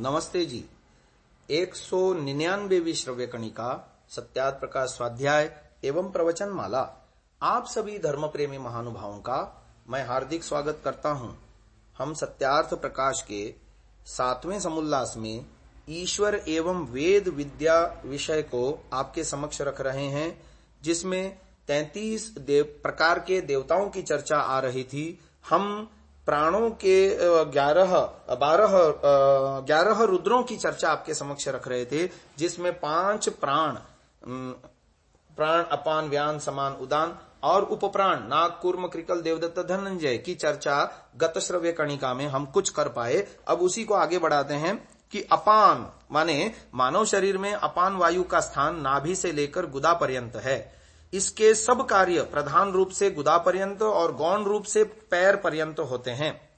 नमस्ते जी। 199वीं श्रव्य कणिका सत्यार्थ प्रकाश स्वाध्याय एवं प्रवचन माला आप सभी धर्म प्रेमी महानुभावों का मैं हार्दिक स्वागत करता हूं। हम सत्यार्थ प्रकाश के 7वें समुल्लास में ईश्वर एवं वेद विद्या विषय को आपके समक्ष रख रहे हैं, जिसमें 33 प्रकार के देवताओं की चर्चा आ रही थी। हम प्राणों के 11 रुद्रों की चर्चा आपके समक्ष रख रहे थे, जिसमें 5 प्राण अपान व्यान समान उदान और उपप्राण नाग कूर्म कृकल देवदत्त धनंजय की चर्चा गत श्रव्य कणिका में हम कुछ कर पाए। अब उसी को आगे बढ़ाते हैं कि अपान माने मानव शरीर में अपान वायु का स्थान नाभि से लेकर गुदा पर्यंत है। इसके सब कार्य प्रधान रूप से गुदा पर्यंत और गौण रूप से पैर पर्यंत होते हैं।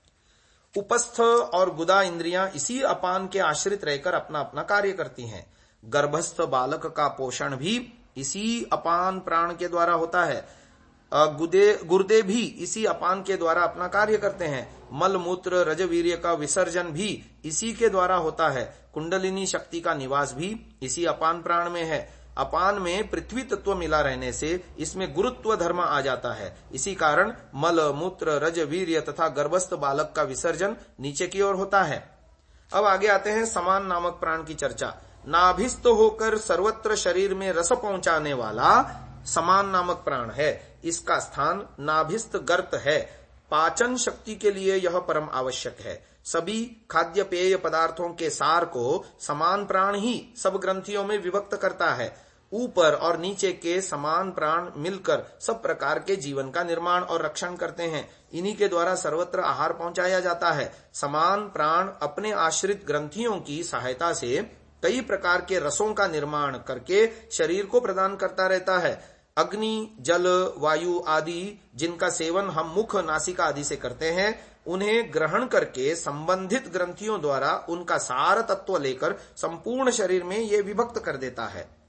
उपस्थ और गुदा इंद्रियां इसी अपान के आश्रित रहकर अपना अपना कार्य करती हैं। गर्भस्थ बालक का पोषण भी इसी अपान प्राण के द्वारा होता है। गुर्दे भी इसी अपान के द्वारा अपना कार्य करते हैं। मल मूत्र रजवीर्य का विसर्जन भी इसी के द्वारा होता है। कुंडलिनी शक्ति का निवास भी इसी अपान प्राण में है। अपान में पृथ्वी तत्व मिला रहने से इसमें गुरुत्व धर्म आ जाता है। इसी कारण मल मूत्र रज वीर्य तथा गर्भस्थ बालक का विसर्जन नीचे की ओर होता है। अब आगे आते हैं समान नामक प्राण की चर्चा। नाभिस्थ होकर सर्वत्र शरीर में रस पहुंचाने वाला समान नामक प्राण है। इसका स्थान नाभिस्थ गर्त है। पाचन शक्ति के लिए यह परम आवश्यक है। सभी खाद्य पेय पदार्थों के सार को समान प्राण ही सब ग्रंथियों में विभक्त करता है। ऊपर और नीचे के समान प्राण मिलकर सब प्रकार के जीवन का निर्माण और रक्षण करते हैं। इन्हीं के द्वारा सर्वत्र आहार पहुंचाया जाता है। समान प्राण अपने आश्रित ग्रंथियों की सहायता से कई प्रकार के रसों का निर्माण करके शरीर को प्रदान करता रहता है। अग्नि जल वायु आदि जिनका सेवन हम मुख नासिका आदि से करते हैं, उन्हें ग्रहण करके संबंधित ग्रंथियों द्वारा उनका सार तत्व लेकर संपूर्ण शरीर में ये विभक्त कर देता है।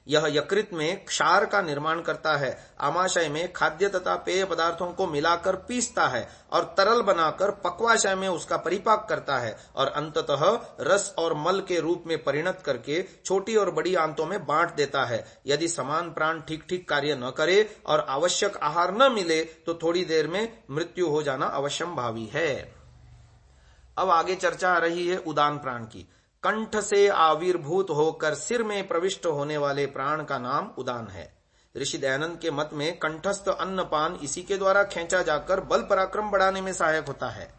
यह यकृत में क्षार का निर्माण करता है। आमाशय में खाद्य तथा पेय पदार्थों को मिलाकर पीसता है और तरल बनाकर पक्वाशय में उसका परिपाक करता है और अंततः रस और मल के रूप में परिणत करके छोटी और बड़ी आंतों में बांट देता है। यदि समान प्राण ठीक ठीक कार्य न करे और आवश्यक आहार न मिले तो थोड़ी देर में मृत्यु हो जाना अवश्यंभावी है। अब आगे चर्चा आ रही है उदान प्राण की। कंठ से आविर्भूत होकर सिर में प्रविष्ट होने वाले प्राण का नाम उदान है। ऋषि दयानंद के मत में कंठस्थ अन्नपान इसी के द्वारा खींचा जाकर बल पराक्रम बढ़ाने में सहायक होता है।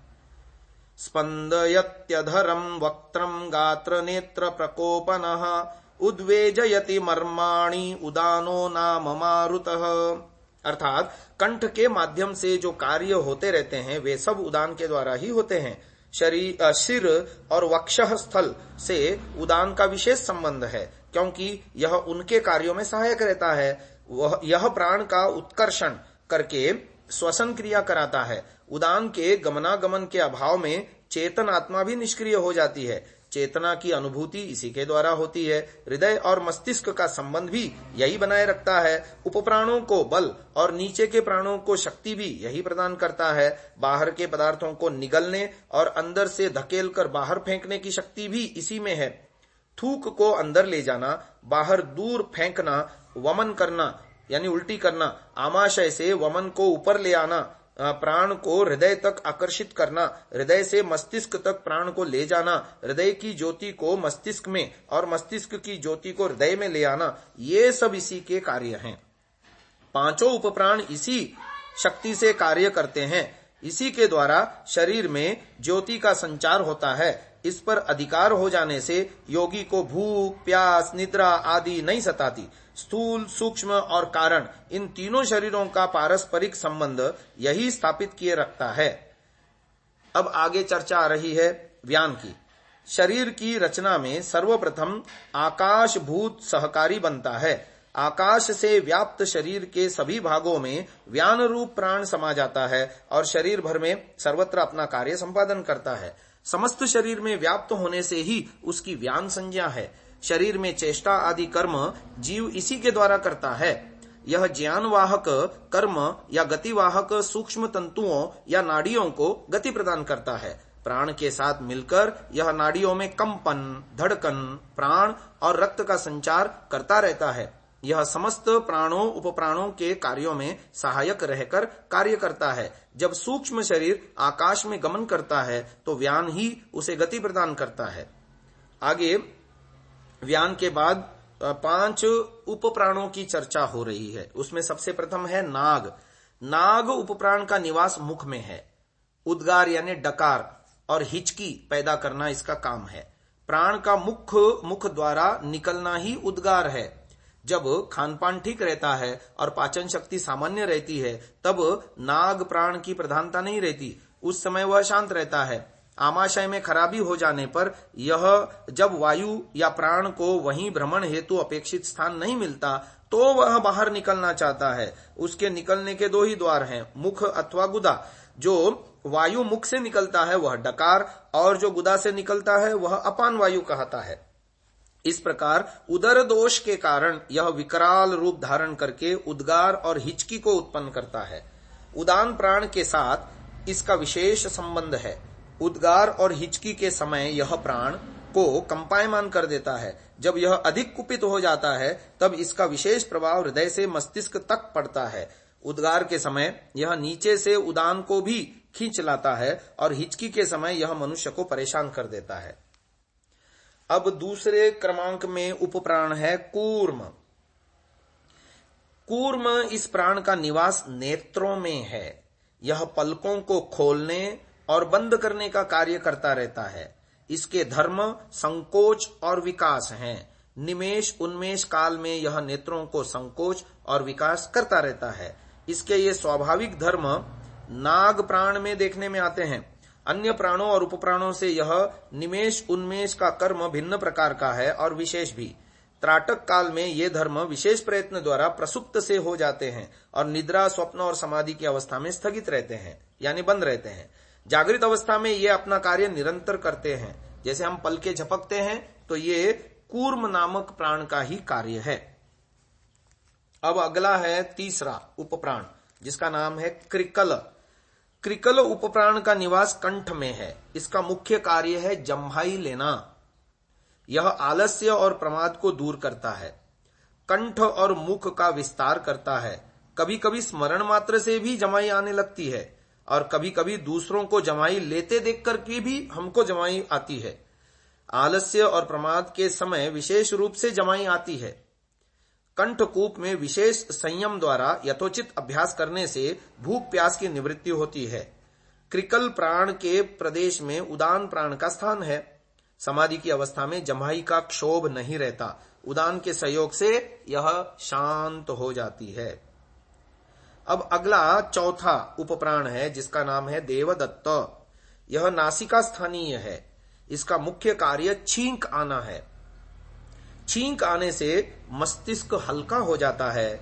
स्पंदयत्यधरम वक्त्रम गात्र नेत्र प्रकोपनः उद्वेजयति मर्माणि उदानो नाम मारुतः। अर्थात कंठ के माध्यम से जो कार्य होते रहते हैं वे सब उदान के द्वारा ही होते हैं। सिर और वक्षः स्थल से उदान का विशेष संबंध है, क्योंकि यह उनके कार्यों में सहायक रहता है। यह प्राण का उत्कर्षण करके श्वसन क्रिया कराता है। उदान के गमनागमन के अभाव में चेतन आत्मा भी निष्क्रिय हो जाती है। चेतना की अनुभूति इसी के द्वारा होती है। हृदय और मस्तिष्क का संबंध भी यही बनाए रखता है। उपप्राणों को बल और नीचे के प्राणों को शक्ति भी यही प्रदान करता है। बाहर के पदार्थों को निगलने और अंदर से धकेल कर बाहर फेंकने की शक्ति भी इसी में है। थूक को अंदर ले जाना, बाहर दूर फेंकना, वमन करना यानी उल्टी करना, आमाशय से वमन को ऊपर ले आना, प्राण को हृदय तक आकर्षित करना, हृदय से मस्तिष्क तक प्राण को ले जाना, हृदय की ज्योति को मस्तिष्क में और मस्तिष्क की ज्योति को हृदय में ले आना, ये सब इसी के कार्य हैं। पांचों उपप्राण इसी शक्ति से कार्य करते हैं। इसी के द्वारा शरीर में ज्योति का संचार होता है। इस पर अधिकार हो जाने से योगी को भूख प्यास निद्रा आदि नहीं सताती। स्थूल सूक्ष्म और कारण इन तीनों शरीरों का पारस्परिक संबंध यही स्थापित किए रखता है। अब आगे चर्चा आ रही है व्यान की। शरीर की रचना में सर्वप्रथम आकाश भूत सहकारी बनता है। आकाश से व्याप्त शरीर के सभी भागों में व्यान रूप प्राण समा जाता है और शरीर भर में सर्वत्र अपना कार्य संपादन करता है। समस्त शरीर में व्याप्त होने से ही उसकी व्यान संज्ञा है। शरीर में चेष्टा आदि कर्म जीव इसी के द्वारा करता है। यह ज्ञानवाहक कर्म या गतिवाहक सूक्ष्म तंतुओं या नाड़ियों को गति प्रदान करता है। प्राण के साथ मिलकर यह नाड़ियों में कंपन, धड़कन, प्राण और रक्त का संचार करता रहता है। यह समस्त प्राणों उपप्राणों के कार्यों में सहायक रहकर कार्य करता है। जब सूक्ष्म शरीर आकाश में गमन करता है तो व्यान ही उसे गति प्रदान करता है। आगे व्यान के बाद 5 उपप्राणों की चर्चा हो रही है। उसमें सबसे प्रथम है नाग। नाग उपप्राण का निवास मुख में है। उद्गार यानी डकार और हिचकी पैदा करना इसका काम है। प्राण का मुख द्वारा निकलना ही उद्गार है। जब खानपान ठीक रहता है और पाचन शक्ति सामान्य रहती है तब नाग प्राण की प्रधानता नहीं रहती, उस समय वह शांत रहता है। आमाशय में खराबी हो जाने पर यह जब वायु या प्राण को वहीं भ्रमण हेतु अपेक्षित स्थान नहीं मिलता तो वह बाहर निकलना चाहता है। उसके निकलने के 2 ही द्वार हैं, मुख अथवा गुदा। जो वायु मुख से निकलता है वह डकार और जो गुदा से निकलता है वह अपान वायु कहता है। इस प्रकार उदर दोष के कारण यह विकराल रूप धारण करके उद्गार और हिचकी को उत्पन्न करता है। उदान प्राण के साथ इसका विशेष संबंध है। उद्गार और हिचकी के समय यह प्राण को कंपायमान कर देता है। जब यह अधिक कुपित हो जाता है तब इसका विशेष प्रभाव हृदय से मस्तिष्क तक पड़ता है। उद्गार के समय यह नीचे से उदान को भी खींच लाता है और हिचकी के समय यह मनुष्य को परेशान कर देता है। अब दूसरे क्रमांक में उपप्राण है कूर्म। कूर्म इस प्राण का निवास नेत्रों में है। यह पलकों को खोलने और बंद करने का कार्य करता रहता है। इसके धर्म संकोच और विकास हैं। निमेष उन्मेष काल में यह नेत्रों को संकोच और विकास करता रहता है। इसके ये स्वाभाविक धर्म नाग प्राण में देखने में आते हैं। अन्य प्राणों और उपप्राणों से यह निमेष उन्मेष का कर्म भिन्न प्रकार का है और विशेष भी। त्राटक काल में ये धर्म विशेष प्रयत्न द्वारा प्रसुप्त से हो जाते हैं और निद्रा, स्वप्न और समाधि की अवस्था में स्थगित रहते हैं, यानी बंद रहते हैं। जागृत अवस्था में ये अपना कार्य निरंतर करते हैं। जैसे हम पलके झपकते हैं तो ये कूर्म नामक प्राण का ही कार्य है। अब अगला है तीसरा उपप्राण जिसका नाम है क्रिकल। क्रिकल उपप्राण का निवास कंठ में है। इसका मुख्य कार्य है जम्हाई लेना। यह आलस्य और प्रमाद को दूर करता है। कंठ और मुख का विस्तार करता है। कभी कभी स्मरण मात्र से भी जमाई आने लगती है और कभी कभी दूसरों को जमाई लेते देखकर के भी हमको जमाई आती है। आलस्य और प्रमाद के समय विशेष रूप से जमाई आती है। कंठकूप में विशेष संयम द्वारा यथोचित अभ्यास करने से भूख प्यास की निवृत्ति होती है। क्रिकल प्राण के प्रदेश में उदान प्राण का स्थान है। समाधि की अवस्था में जमाई का क्षोभ नहीं रहता। उदान के सहयोग से यह शांत हो जाती है। अब अगला चौथा उपप्राण है जिसका नाम है देवदत्त। यह नासिका स्थानीय है। इसका मुख्य कार्य छींक आना है। छींक आने से मस्तिष्क हल्का हो जाता है।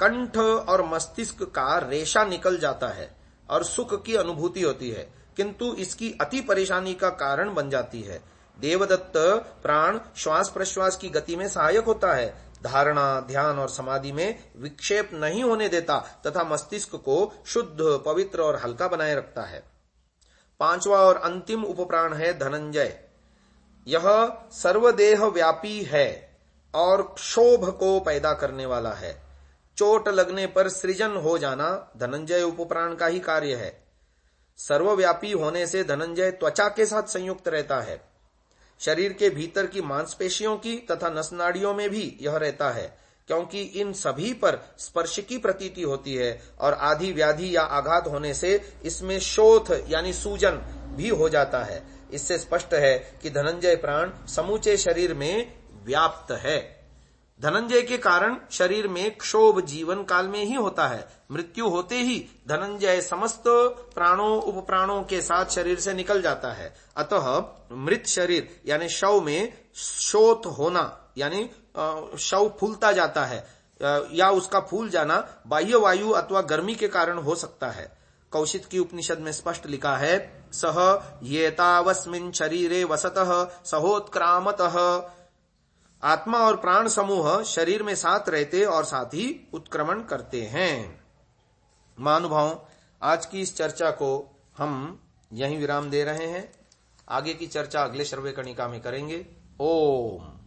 कंठ और मस्तिष्क का रेशा निकल जाता है और सुख की अनुभूति होती है, किंतु इसकी अति परेशानी का कारण बन जाती है। देवदत्त प्राण श्वास प्रश्वास की गति में सहायक होता है। धारणा, ध्यान और समाधि में विक्षेप नहीं होने देता तथा मस्तिष्क को शुद्ध, पवित्र और हल्का बनाए रखता है। पांचवा और अंतिम उपप्राण है धनंजय। यह सर्वदेह व्यापी है और क्षोभ को पैदा करने वाला है। चोट लगने पर सृजन हो जाना धनंजय उपप्राण का ही कार्य है। सर्वव्यापी होने से धनंजय त्वचा के साथ संयुक्त रहता है। शरीर के भीतर की मांसपेशियों की तथा नसनाड़ियों में भी यह रहता है, क्योंकि इन सभी पर स्पर्श की प्रतीति होती है और आदि व्याधि या आघात होने से इसमें शोथ यानी सूजन भी हो जाता है। इससे स्पष्ट है कि धनंजय प्राण समूचे शरीर में व्याप्त है। धनंजय के कारण शरीर में क्षोभ जीवन काल में ही होता है। मृत्यु होते ही धनंजय समस्त प्राणों उपप्राणों के साथ शरीर से निकल जाता है। अतः मृत शरीर यानी शव में शोथ होना यानी शव फूलता जाता है या उसका फूल जाना बाह्य वायु अथवा गर्मी के कारण हो सकता है। कौशिक की उपनिषद में स्पष्ट लिखा है, सह येतावस्मिन् शरीरे वसतः सहोत्क्रामतः। आत्मा और प्राण समूह शरीर में साथ रहते और साथ ही उत्क्रमण करते हैं। महानुभावों, आज की इस चर्चा को हम यहीं विराम दे रहे हैं। आगे की चर्चा अगले श्रव्य कणिका में करेंगे। ओम।